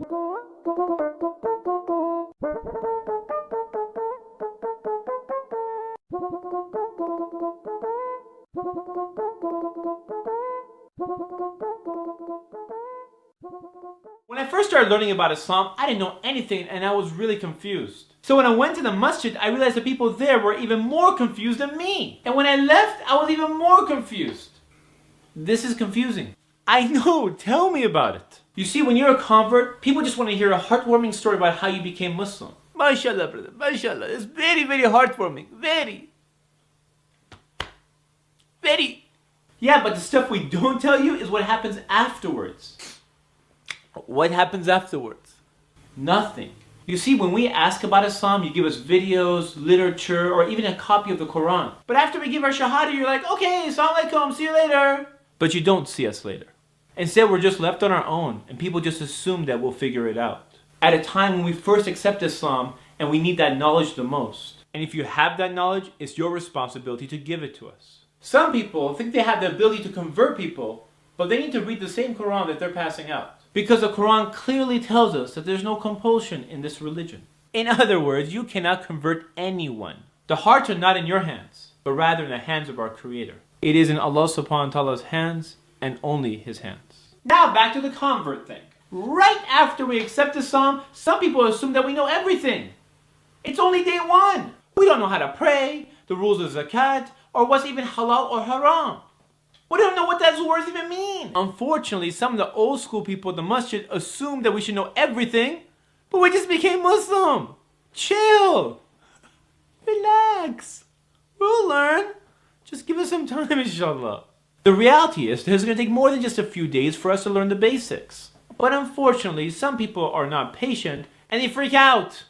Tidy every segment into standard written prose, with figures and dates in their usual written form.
When I first started learning about Islam, I didn't know anything and I was really confused. So when I went to the masjid, I realized the people there were even more confused than me. And when I left, I was even more confused. This is confusing. I know, tell me about it. You see, when you're a convert, people just want to hear a heartwarming story about how you became Muslim. MashaAllah, brother, MashaAllah. It's very, very heartwarming. Very. Yeah, but the stuff we don't tell you is what happens afterwards. What happens afterwards? Nothing. You see, when we ask about Islam, you give us videos, literature, or even a copy of the Quran. But after we give our shahada, you're like, okay, assalamu alaikum, see you later. But you don't see us later. Instead, we're just left on our own, and people just assume that we'll figure it out. At a time when we first accept Islam, and we need that knowledge the most. And if you have that knowledge, it's your responsibility to give it to us. Some people think they have the ability to convert people, but they need to read the same Quran that they're passing out. Because the Quran clearly tells us that there's no compulsion in this religion. In other words, you cannot convert anyone. The hearts are not in your hands, but rather in the hands of our Creator. It is in Allah subhanahu wa ta'ala's hands, and only His hands. Now back to the convert thing. Right after we accept Islam, some people assume that we know everything. It's only day one. We don't know how to pray, the rules of zakat, or what's even halal or haram. We don't know what those words even mean. Unfortunately, some of the old school people at the masjid assume that we should know everything, but we just became Muslim. Chill. Relax. We'll learn. Just give us some time, inshallah. The reality is that it's going to take more than just a few days for us to learn the basics. But unfortunately, some people are not patient and they freak out.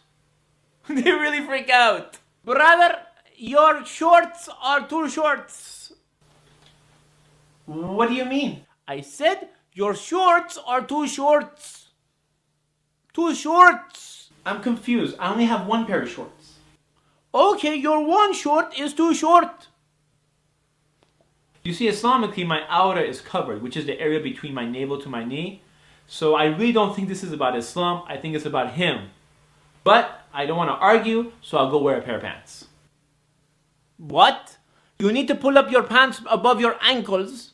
They really freak out. Brother, your shorts are too short. What do you mean? I said your shorts are too short. Too short. I'm confused. I only have one pair of shorts. Okay, your one short is too short. You see, Islamically, my aura is covered, which is the area between my navel to my knee. So I really don't think this is about Islam. I think it's about him. But I don't want to argue, so I'll go wear a pair of pants. What? You need to pull up your pants above your ankles.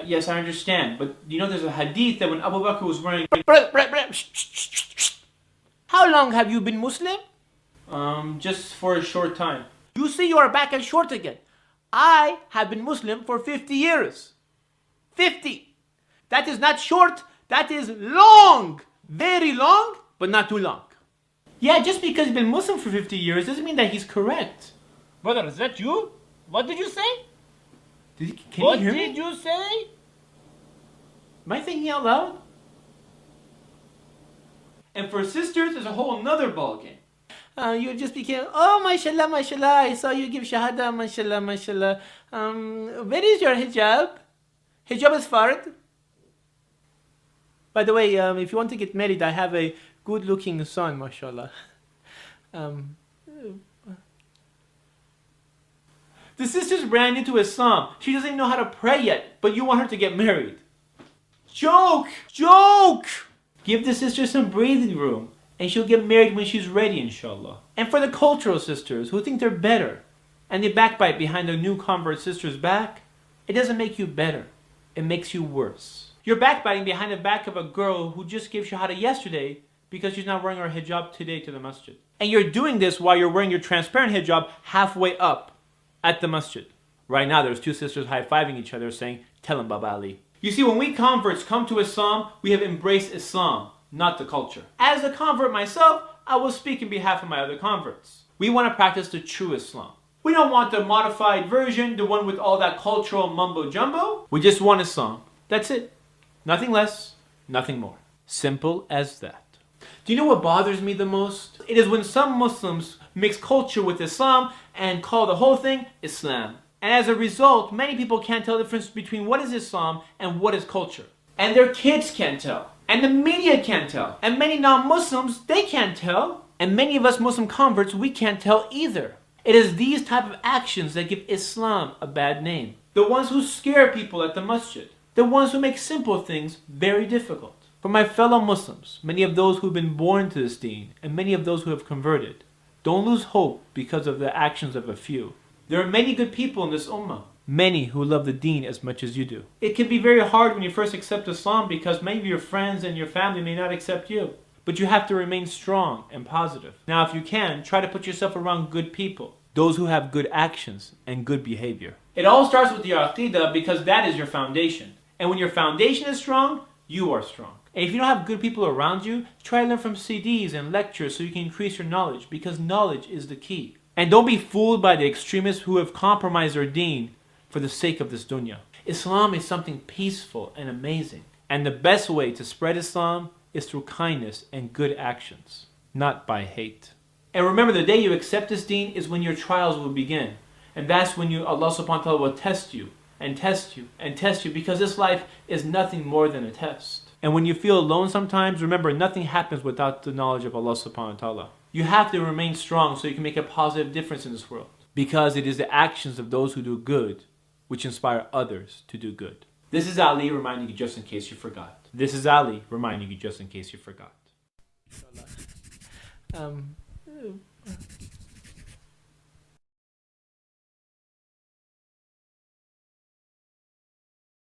Yes, I understand. But you know there's a hadith that when Abu Bakr was wearing... How long have you been Muslim? Just for a short time. You see you are back and short again. I have been Muslim for 50 years. 50. That is not short, that is long. Very long, but not too long. Yeah, just because he's been Muslim for 50 years doesn't mean that he's correct. Brother, is that you? What did you say? Can what you hear me? did you say? Am I thinking out loud? And for sisters, there's a whole nother ballgame. You just became, oh, mashallah, mashallah, I saw you give shahada, mashallah, mashallah. Where is your hijab? Hijab is fard. By the way, if you want to get married, I have a good-looking son, mashallah. The sister's brand new to Islam. She doesn't even know how to pray yet, but you want her to get married. Joke! Joke! Give the sister some breathing room, and she'll get married when she's ready, inshallah. And for the cultural sisters who think they're better, and they backbite behind their new convert sister's back, it doesn't make you better. It makes you worse. You're backbiting behind the back of a girl who just gave shahada yesterday because she's not wearing her hijab today to the masjid. And you're doing this while you're wearing your transparent hijab halfway up at the masjid. Right now there's two sisters high-fiving each other saying, tell him Baba Ali. You see, when we converts come to Islam, we have embraced Islam, not the culture. As a convert myself, I will speak in behalf of my other converts. We want to practice the true Islam. We don't want the modified version, the one with all that cultural mumbo-jumbo. We just want Islam. That's it. Nothing less, nothing more. Simple as that. Do you know what bothers me the most? It is when some Muslims mix culture with Islam and call the whole thing Islam. And as a result, many people can't tell the difference between what is Islam and what is culture. And their kids can't tell. And the media can't tell. And many non-Muslims, they can't tell. And many of us Muslim converts, we can't tell either. It is these type of actions that give Islam a bad name. The ones who scare people at the masjid. The ones who make simple things very difficult. For my fellow Muslims, many of those who have been born to this deen, and many of those who have converted, don't lose hope because of the actions of a few. There are many good people in this ummah, many who love the deen as much as you do. It can be very hard when you first accept Islam because many of your friends and your family may not accept you. But you have to remain strong and positive. Now if you can, try to put yourself around good people, those who have good actions and good behavior. It all starts with your aqidah because that is your foundation. And when your foundation is strong, you are strong. And if you don't have good people around you, try to learn from CDs and lectures so you can increase your knowledge, because knowledge is the key. And don't be fooled by the extremists who have compromised their deen for the sake of this dunya. Islam is something peaceful and amazing. And the best way to spread Islam is through kindness and good actions, not by hate. And remember, the day you accept this deen is when your trials will begin. And that's when Allah subhanahu wa ta'ala will test you and test you and test you, because this life is nothing more than a test. And when you feel alone sometimes, remember, nothing happens without the knowledge of Allah subhanahu wa ta'ala. You have to remain strong so you can make a positive difference in this world, because it is the actions of those who do good which inspire others to do good. This is Ali reminding you just in case you forgot. This is Ali reminding you just in case you forgot.